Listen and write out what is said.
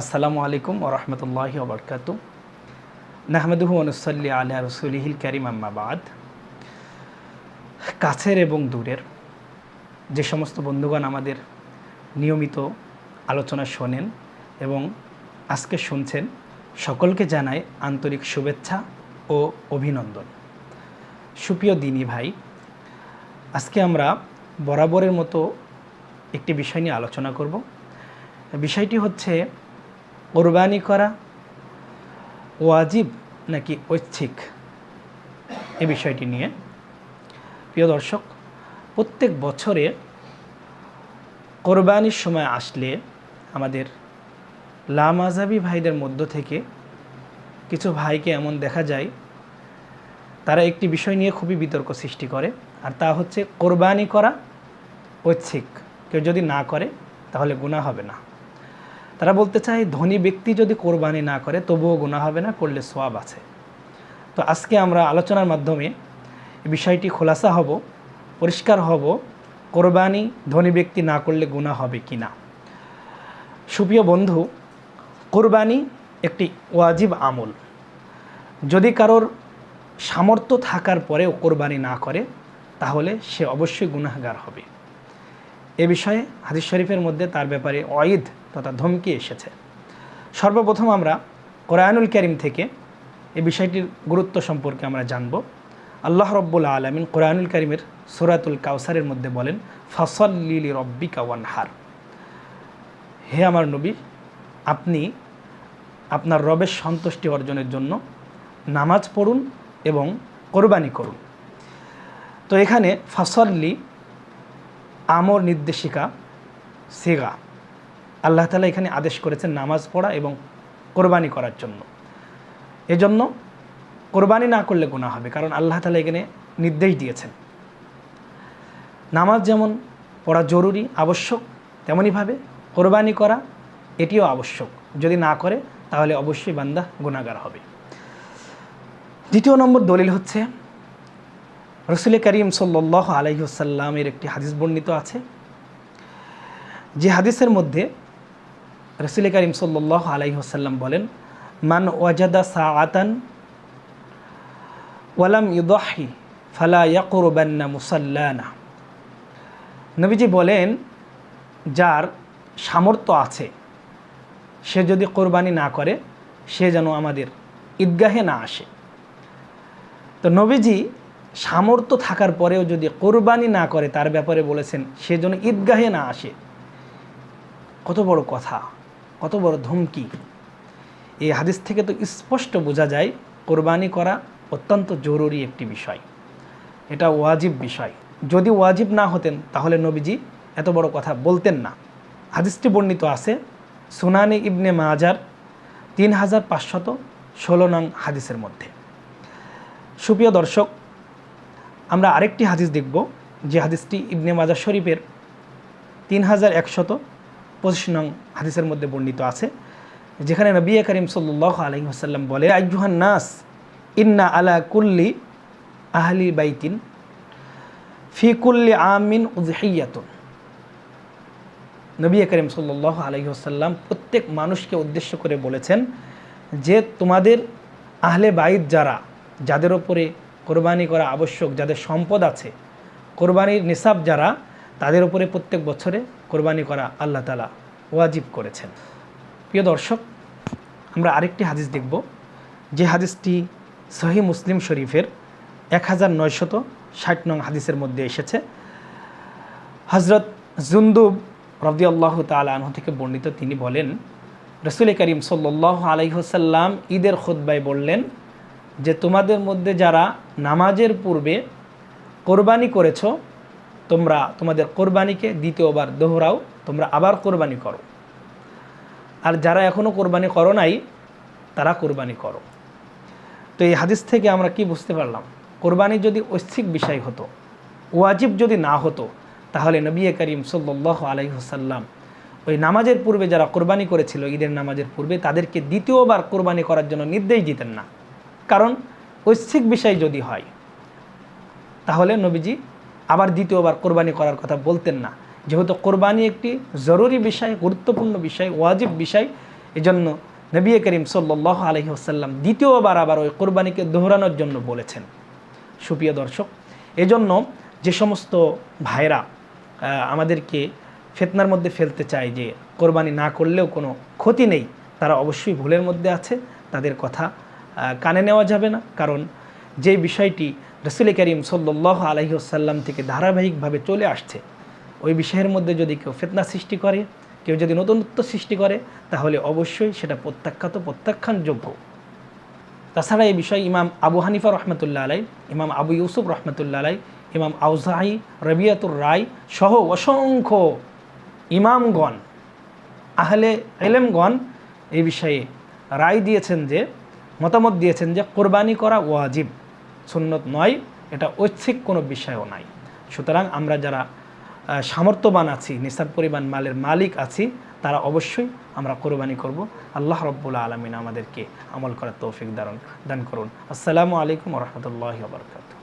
আসসালামু আলাইকুম ওয়া রাহমাতুল্লাহি ওয়া বারাকাতুহু। নাহমাদুহু ওয়া নুসাল্লি আলা রাসূলিহিল কারীম, আম্মা বাদ। কাছের এবং দূরের যে সমস্ত বন্ধুগণ আমাদের নিয়মিত আলোচনা শোনেন এবং আজকে শুনছেন, সকলকে জানাই আন্তরিক শুভেচ্ছা ও অভিনন্দন। সুপ্রিয় দিনী ভাই, আজকে আমরা বরাবরের মতো একটি বিষয় নিয়ে আলোচনা করব। বিষয়টি হচ্ছে কোরবানি করা ওয়াজিব নাকি ঐচ্ছিক, এই বিষয়টি নিয়ে। প্রিয় দর্শক, প্রত্যেক বছরে কোরবানির সময় আসলে আমাদের লামাযাবি ভাইদের মধ্য থেকে কিছু ভাইকে এমন দেখা যায়, তারা একটি বিষয় নিয়ে খুবই বিতর্ক সৃষ্টি করে, আর তা হচ্ছে কোরবানি করা ঐচ্ছিক, কেউ যদি না করে তাহলে গুনাহ হবে না। তারা বলতে চায় ধনী ব্যক্তি যদি কোরবানি না করে তবুও গুনাহ হবে না, করলে সওয়াব আছে। তো আজকে আমরা আলোচনার মাধ্যমে এই বিষয়টি খোলাসা হব, পরিষ্কার হব, কোরবানি ধনী ব্যক্তি না করলে গুনাহ হবে কি না। সুপ্রিয় বন্ধু, কোরবানি একটি ওয়াজিব আমল। যদি কারোর সামর্থ্য থাকার পরেও কোরবানি না করে তাহলে সে অবশ্যই গুনাহগার হবে। এ বিষয়ে হাদিস শরীফের মধ্যে তার ব্যাপারে ওয়াইদ তথা ধমকি এসেছে। সর্বপ্রথম আমরা কোরআনুল কারীম থেকে এই বিষয়টির গুরুত্ব সম্পর্কে আমরা জানব। আল্লাহ রাব্বুল আলামিন কোরআনুল কারীমের সূরাতুল কাউসারের মধ্যে বলেন, ফাসাল্লি লিরাব্বিকা ওয়ানহার। হে আমার নবী, আপনি আপনার রবের সন্তুষ্টি অর্জনের জন্য নামাজ পড়ুন এবং কোরবানি করুন। তো এখানে ফাসাল্লি আমর নির্দেশিকা সিগা, আল্লাহ তাআলা এখানে আদেশ করেছেন নামাজ পড়া এবং কোরবানি করার জন্য। এজন্য কোরবানি না করলে গুনাহ হবে, কারণ আল্লাহ তাআলা এখানে নির্দেশ দিয়েছেন। নামাজ যেমন পড়া জরুরি আবশ্যক, তেমনইভাবে কোরবানি করা এটিও আবশ্যক। যদি না করে তাহলে অবশ্যই বান্দা গুনাহগার হবে। দ্বিতীয় নম্বর দলিল হচ্ছে রাসূল করিম সাল্লাল্লাহু আলাইহি ওয়াসাল্লামের একটি হাদিস বর্ণিত আছে, যে হাদিসের মধ্যে রাসূল করিম সাল্লাল্লাহু আলাইহি ওয়াসাল্লাম বলেন, মান ওয়াজাদা সাআতান ওয়ালাম ইউদাহি ফালা ইয়াকরুবান্না মুসাল্লানা। নবীজি বলেন, যার সামর্থ্য আছে সে যদি কোরবানি না করে সে যেন আমাদের ঈদগাহে না আসে। তো নবীজি সামর্থ্য থাকার পরেও যদি কোরবানি না করে তার ব্যাপারে বলেছেন সে যেন ঈদগাহে না আসে। কত বড় কথা, কত বড় ধমকি! এই হাদিস থেকে তো স্পষ্ট বোঝা যায় কোরবানি করা অত্যন্ত জরুরি একটি বিষয়, এটা ওয়াজিব বিষয়। যদি ওয়াজিব না হতেন তাহলে নবীজি এত বড় কথা বলতেন না। হাদিসটি বর্ণিত আছে সুনানে ইবনে মাজার 3516 নং হাদিসের মধ্যে। সুপ্রিয় দর্শক, আমরা আরেকটি হাদিস দেখব, যে হাদিসটি ইবনে মাজাহ শরীফের 3125 নং হাদিসের মধ্যে বর্ণিত আছে, যেখানে নবী করিম সাল্লাল্লাহু আলাইহি ওয়াসাল্লাম বলে, আইয়ুহান নাস ইন্না আলা কুল্লি আহলি বাইতিন ফি কুল্লি আমিন উযহিয়াতুন। নবী করিম সাল্লাল্লাহু আলাইহি ওয়াসাল্লাম প্রত্যেক মানুষকে উদ্দেশ্য করে বলেছেন যে তোমাদের আহলে বাইত যারা, যাদের ওপরে কোরবানি করা আবশ্যক, যাদের সম্পদ আছে, কোরবানির নিসাব যারা, তাদের উপরে প্রত্যেক বছরে কোরবানি করা আল্লাহ তাআলা ওয়াজিব করেছেন। প্রিয় দর্শক, আমরা আরেকটি হাদিস দেখব, যে হাদিসটি সহিহ মুসলিম শরীফের 1960 নং হাদিসের মধ্যে এসেছে। হযরত জুনদুব রাদিয়াল্লাহু তাআলা আনহু থেকে বর্ণিত, তিনি বলেন, রাসূল করিম সাল্লাল্লাহু আলাইহি ওয়াসাল্লাম ঈদের খুতবায় বললেন যে তোমাদের মধ্যে যারা নামাজের পূর্বে কোরবানি করেছো, তোমরা তোমাদের কোরবানিকে দ্বিতীয়বার দোহরাও, তোমরা আবার কোরবানি করো। আর যারা এখনও কোরবানি করো নাই তারা কোরবানি করো। তো এই হাদিস থেকে আমরা কি বুঝতে পারলাম? কোরবানি যদি ঐচ্ছিক বিষয় হতো, ওয়াজিব যদি না হতো, তাহলে নবী করিম সাল্লাল্লাহু আলাইহি ওয়াসাল্লাম ওই নামাজের পূর্বে যারা কোরবানি করেছিল, ঈদের নামাজের পূর্বে, তাদেরকে দ্বিতীয়বার কোরবানি করার জন্য নির্দেশ দিতেন না। কারণ ঐচ্ছিক বিষয় যদি হয় তাহলে নবীজি আবার দ্বিতীয়বার কোরবানি করার কথা বলতেন না। যেহেতু কোরবানি একটি জরুরি বিষয়, গুরুত্বপূর্ণ বিষয়, ওয়াজিব বিষয়, এজন্য নবী করিম সাল্লাল্লাহু আলাইহি ওয়াসাল্লাম দ্বিতীয়বার আবার ওই কোরবানিকে দোহরানোর জন্য বলেছেন। সুপ্রিয় দর্শক, এজন্য যে সমস্ত ভাইরা আমাদেরকে ফিতনার মধ্যে ফেলতে চায় যে কোরবানি না করলেও কোনো ক্ষতি নেই, তারা অবশ্যই ভুলের মধ্যে আছে। তাদের কথা কানে নেওয়া যাবে না, কারণ যে বিষয়টি রাসূল করিম সাল্লাল্লাহু আলাইহি ওয়াসাল্লাম থেকে ধারাবাহিকভাবে চলে আসছে, ওই বিষয়ের মধ্যে যদি কেউ ফিতনা সৃষ্টি করে, কেউ যদি নতুনত্ব সৃষ্টি করে, তাহলে অবশ্যই সেটা প্রত্যাখ্যানযোগ্য। তাছাড়া এই বিষয়ে ইমাম আবু হানিফা রহমতুল্লাহ আলাই, ইমাম আবু ইউসুফ রহমতুল্লাহ আলাই, ইমাম আউজাঈ, রবিয়াতুর রায় সহ অসংখ্য ইমামগণ, আহলে ইলমগণ এই বিষয়ে রায় দিয়েছেন, যে মতামত দিয়েছেন যে কোরবানি করা ওয়াজিব, সুন্নত নয়, এটা ঐচ্ছিক কোনো বিষয়ও নাই। সুতরাং আমরা যারা সামর্থ্যবান আছি, নিসাব পরিমাণ মালের মালিক আছি, তারা অবশ্যই আমরা কোরবানি করব। আল্লাহ রাব্বুল আলামিন আমাদেরকে আমল করার তৌফিক দান করুন। আসসালামু আলাইকুম ওয়া রাহমাতুল্লাহি ওয়া বারাকাতুহু।